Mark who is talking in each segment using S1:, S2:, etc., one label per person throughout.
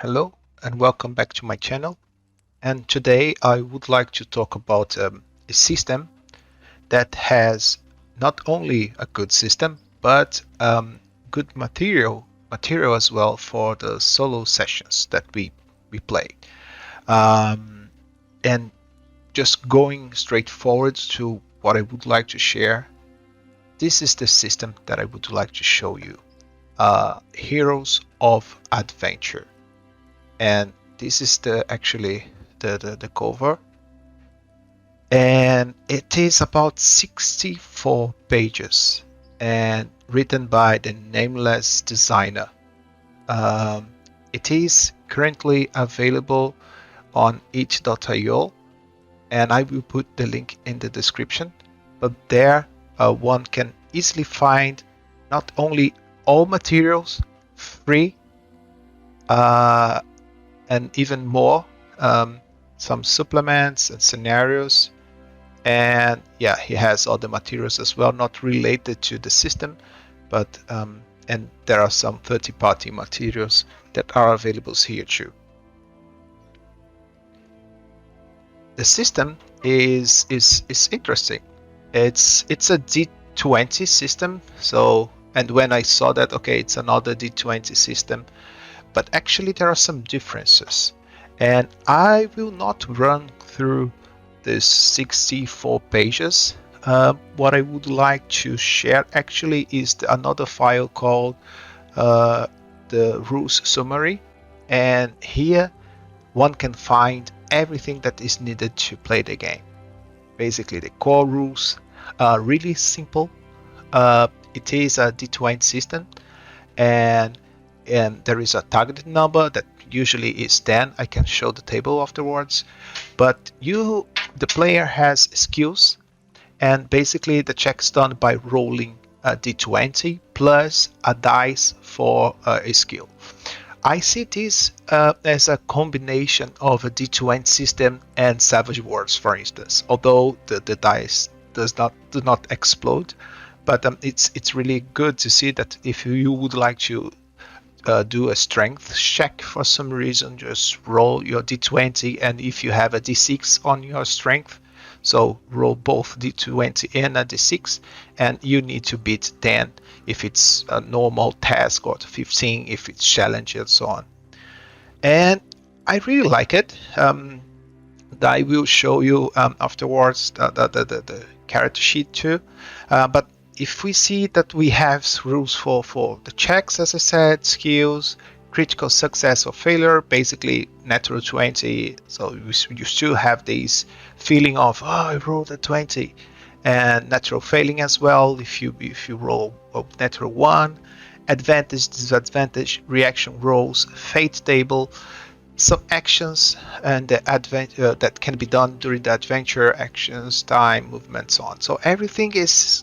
S1: Hello and welcome back to my channel. And today I would like to talk about a system that has not only a good system but good material as well for the solo sessions that we play. Um, and just going straight forward to what I would like to share, this is the system that I would like to show you. Heroes of Adventure. And this is the cover, and it is about 64 pages and written by the nameless designer. um, it is currently available on itch.io, and I will put the link in the description, but there one can easily find not only all materials free, uh, and even more, um, some supplements and scenarios. And yeah, he has other materials as well, not related to the system, but and there are some third-party materials that are available here too. The system is interesting. It's a D20 system. So, and when I saw that, okay, it's another D20 system, but actually there are some differences, and I will not run through the 64 pages. What I would like to share actually is another file called the rules summary, and here one can find everything that is needed to play the game. Basically, the core rules are really simple. It is a D20 system, and there is a target number that usually is 10. I can show the table afterwards, but the player has skills, and basically the check's done by rolling a d20 plus a dice for a skill. I see this as a combination of a d20 system and Savage Worlds, for instance, although the dice do not explode. But it's really good to see that if you would like to do a strength check for some reason, just roll your d20, and if you have a d6 on your strength, so roll both d20 and a d6, and you need to beat 10 if it's a normal task, or 15 if it's challenge, and so on. And I really like it. I will show you afterwards the character sheet too, but if we see that we have rules for the checks, as I said, skills, critical success or failure, basically natural 20. So you still have this feeling of, oh, I rolled a 20, and natural failing as well. If you roll a natural 1, advantage, disadvantage, reaction rolls, fate table, some actions and the that can be done during the adventure, actions, time, movement, so on. So everything is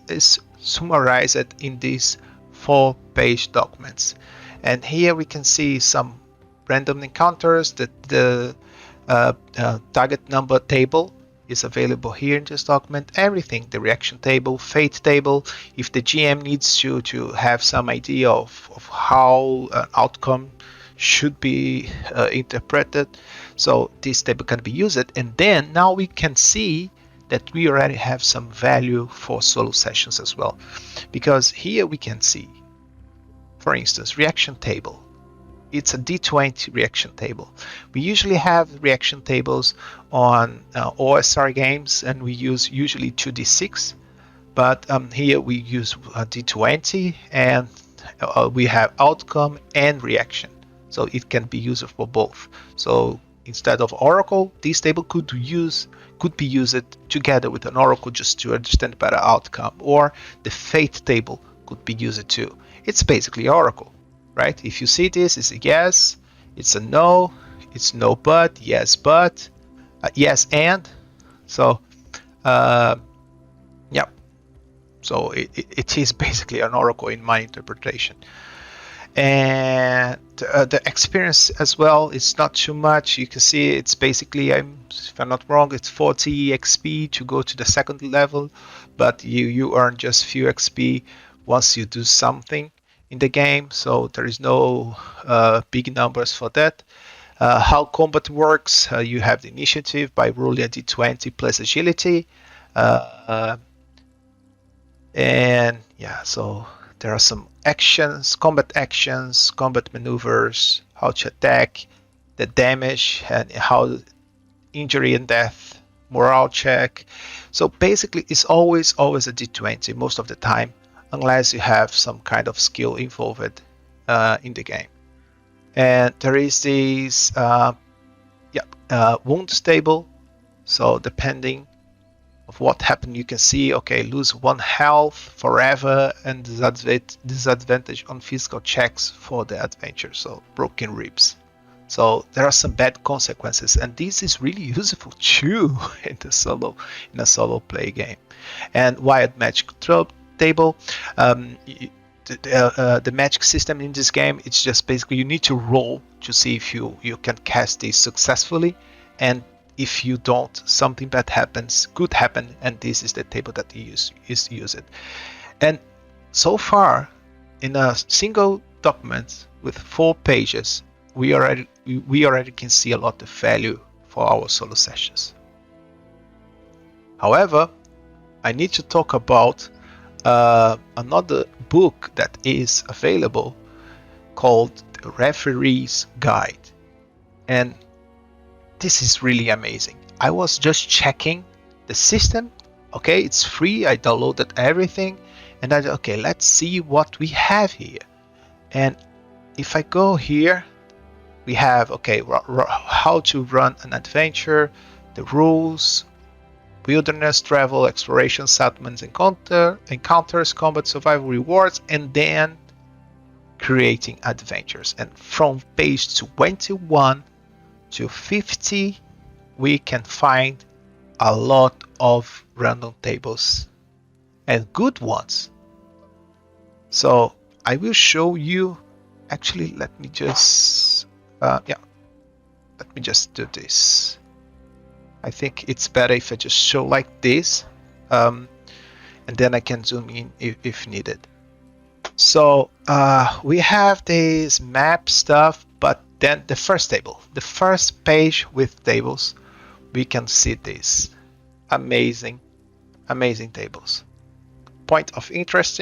S1: summarized in these 4-page documents. And here we can see some random encounters. That the target number table is available here in this document. Everything, the reaction table, fate table, if the GM needs to have some idea of how an outcome should be interpreted, so this table can be used. And then now we can see that we already have some value for solo sessions as well, because here we can see, for instance, reaction table. It's a D20 reaction table. We usually have reaction tables on OSR games, and we use usually 2d6, but here we use a D20, and we have outcome and reaction, so it can be used for both. So instead of Oracle, this table could be used together with an Oracle just to understand better outcome, or the fate table could be used too. It's basically Oracle, right? If you see this, it's a yes, it's a no, it's no but, yes but, yes and. So yeah, so it is basically an Oracle in my interpretation. And the experience as well is not too much. You can see it's basically, if I'm not wrong, it's 40 XP to go to the second level, but you earn just few XP once you do something in the game, so there is no big numbers for that. How combat works, you have the initiative by rolling a d20 plus agility. Uh, and yeah, so there are some actions, combat maneuvers, how to attack, the damage, and how injury and death, morale check. So basically, it's always a d20 most of the time, unless you have some kind of skill involved in the game. And there is this wounds table. So depending of what happened, you can see, okay, lose 1 health forever and disadvantage on physical checks for the adventure. So broken ribs. So there are some bad consequences, and this is really useful too in a solo play game. And wild magic table. The magic system in this game, it's just basically you need to roll to see if you can cast this successfully, and if you don't, something bad could happen, and this is the table that is used. And so far, in a single document with 4 pages, we already can see a lot of value for our solo sessions. However, I need to talk about another book that is available called The Referee's Guide. And this is really amazing. I was just checking the system. Okay, it's free. I downloaded everything. And I said, okay, let's see what we have here. And if I go here, we have, okay, how to run an adventure, the rules, wilderness travel, exploration, settlements, encounters, combat, survival, rewards, and then creating adventures. And from page 21 to 50, we can find a lot of random tables and good ones. So I will show you. Actually, let me just do this. I think it's better if I just show like this, and then I can zoom in if needed. So we have this map stuff, but then the first table, the first page with tables, we can see this amazing tables. Point of interest,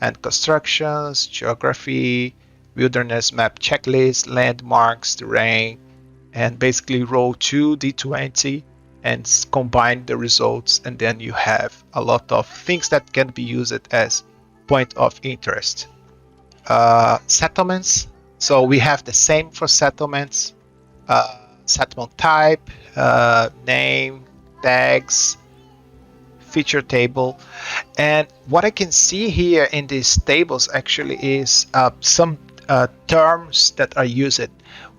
S1: and constructions, geography, wilderness map checklist, landmarks, terrain, and basically roll 2 d20 and combine the results, and then you have a lot of things that can be used as point of interest. Settlements, so we have the same for settlements, settlement type, name, tags, feature table. And what I can see here in these tables actually is some terms that are used.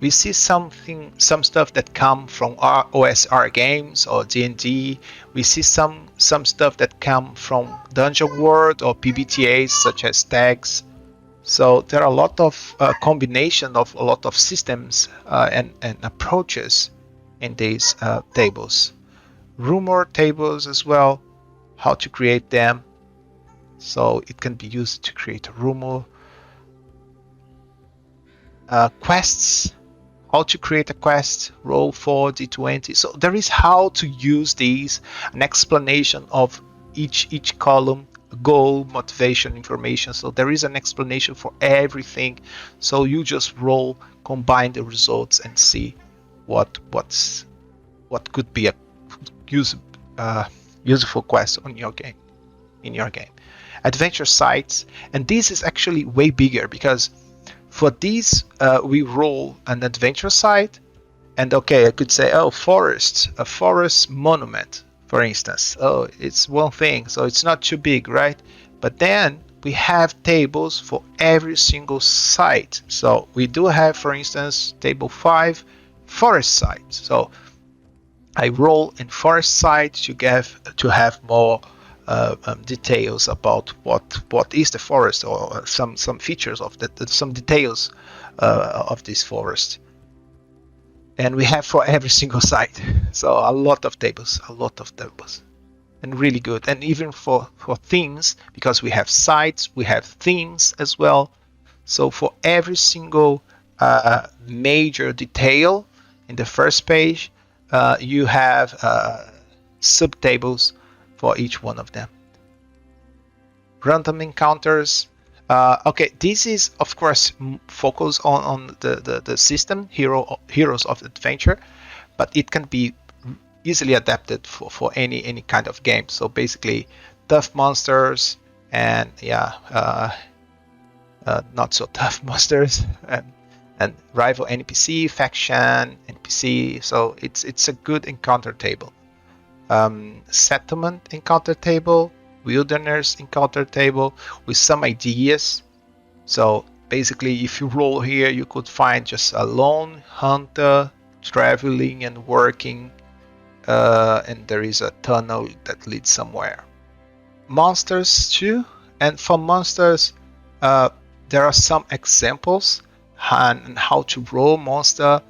S1: We see some stuff that come from our OSR games or D&D. We see some stuff that come from Dungeon World or PBTAs, such as tags. So there are a lot of combination of a lot of systems and approaches in these tables. Rumor tables as well, how to create them. So it can be used to create a rumor. Quests, how to create a quest, roll 4 d20. So there is how to use these, an explanation of each column, goal, motivation, information. So there is an explanation for everything. So you just roll, combine the results, and see what could be a useful quest on your game, in your game. Adventure sites, and this is actually way bigger, because for these we roll an adventure site, and okay, I could say, oh, a forest monument, for instance. Oh, it's one thing, so it's not too big, right? But then we have tables for every single site. So we do have, for instance, table 5, forest site. So I roll in forest site to have more details about what is the forest, or some features of some details of this forest. And we have for every single site. So a lot of tables, and really good. And even for themes, because we have sites, we have themes as well. So for every single major detail in the first page, you have subtables for each one of them. Random encounters. Okay, this is of course focused on the system heroes of adventure, but it can be easily adapted for any kind of game. So basically, tough monsters and not so tough monsters and rival NPC, faction NPC. So it's a good encounter table. Settlement encounter table, wilderness encounter table with some ideas. So basically, if you roll here, you could find just a lone hunter traveling and working, and there is a tunnel that leads somewhere. Monsters too, and for monsters, there are some examples on how to roll monster,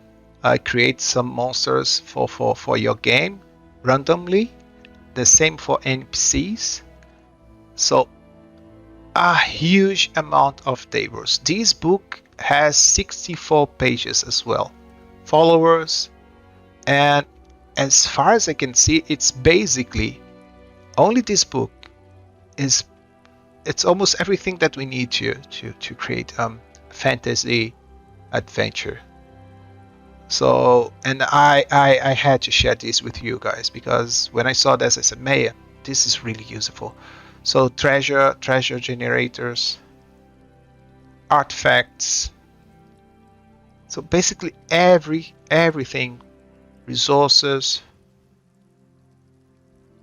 S1: create some monsters for your game randomly. The same for NPCs. So a huge amount of tables. This book has 64 pages as well. Followers, and as far as I can see, it's basically only this book is it's almost everything that we need to create fantasy adventure. So, and I had to share this with you guys because when I saw this, I said, man, this is really useful. So treasure generators, artifacts. So basically everything, resources,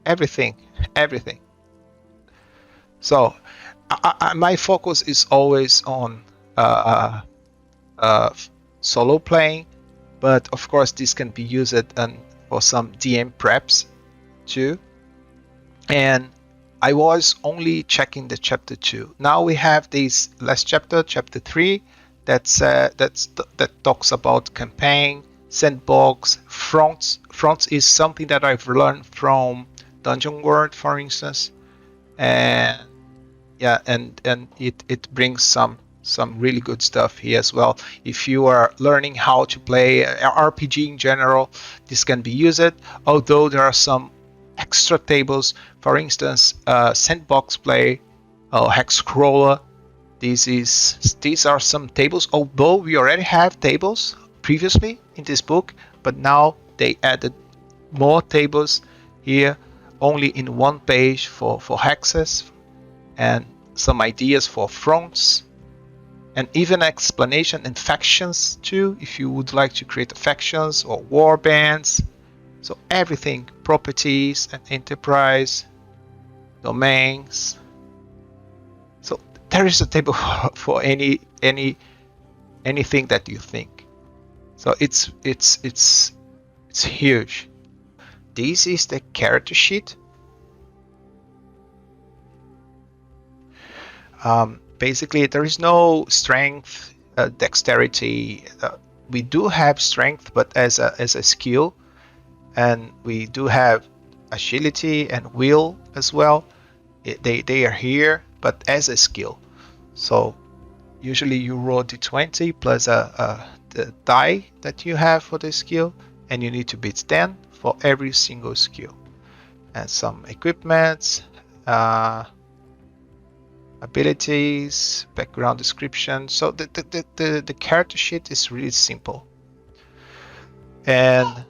S1: everything. So my focus is always on solo playing, but of course this can be used for some DM preps too. And I was only checking the chapter 2. Now we have this last chapter, chapter 3, that talks about campaign, sandbox, fronts. Fronts is something that I've learned from Dungeon World, for instance, and yeah, and it brings some really good stuff here as well. If you are learning how to play RPG in general, this can be used. Although there are some extra tables, for instance, sandbox play, hex crawler. These are some tables. Although we already have tables previously in this book, but now they added more tables here, only in one page for hexes, and some ideas for fronts, and even explanation and factions too, if you would like to create factions or war bands. So everything, properties and enterprise, domains. So there is a table for anything that you think. So it's huge. This is the character sheet. Basically, there is no strength, dexterity. We do have strength, but as a skill, and we do have agility and will as well. They are here, but as a skill. So usually you roll d20 plus the die that you have for the skill, and you need to beat 10 for every single skill. And some equipments, abilities, background description. So the character sheet is really simple. And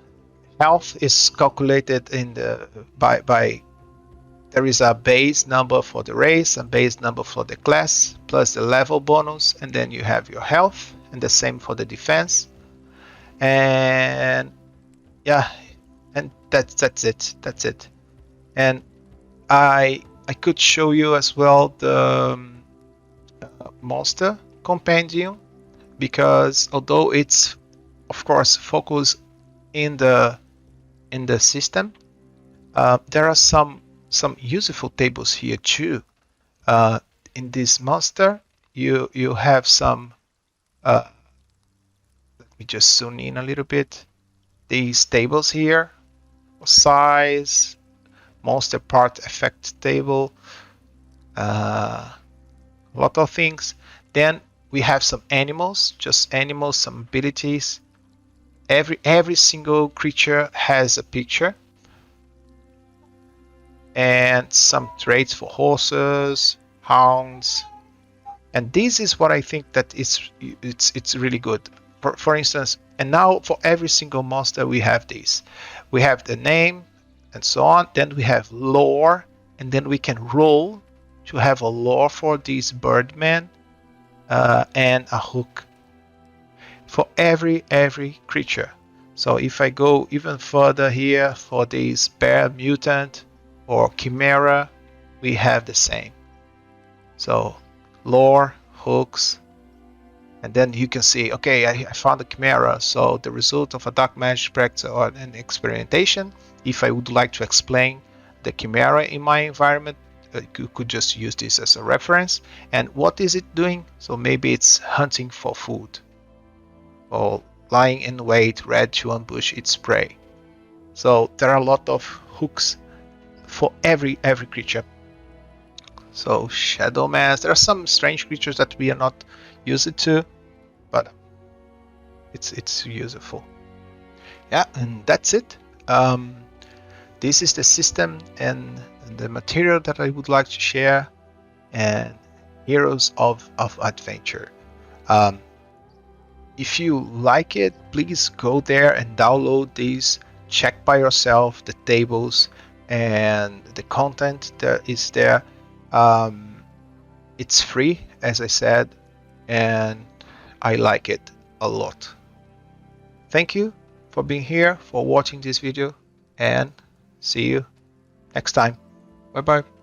S1: health is calculated by there is a base number for the race and base number for the class plus the level bonus, and then you have your health, and the same for the defense. And yeah, and that's it. And I could show you as well the monster compendium, because although it's of course focused in the system, there are some useful tables here too. In this monster, you have some. Let me just zoom in a little bit. These tables here, size, monster part effect table, a lot of things. Then we have some animals, just animals, some abilities. Every single creature has a picture, and some traits for horses, hounds, and this is what I think that it's really good. For instance, and now for every single monster we have this. We have the name and so on. Then we have lore, and then we can roll to have a lore for this birdman and a hook for every creature. So if I go even further here for this bear mutant or chimera, we have the same. So lore, hooks, and then you can see, okay, I found a chimera. So the result of a dark magic practice or an experimentation, if I would like to explain the chimera in my environment, you could just use this as a reference. And what is it doing? So maybe it's hunting for food, or lying in wait, ready to ambush its prey. So there are a lot of hooks for every creature. So Shadow Mass, there are some strange creatures that we are not used to, but it's useful. Yeah, and that's it. This is the system and the material that I would like to share, and Heroes of Adventure. If you like it, please go there and download these. Check by yourself the tables and the content that is there. It's free, as I said, and I like it a lot. Thank you for being here, for watching this video, and see you next time. Bye bye.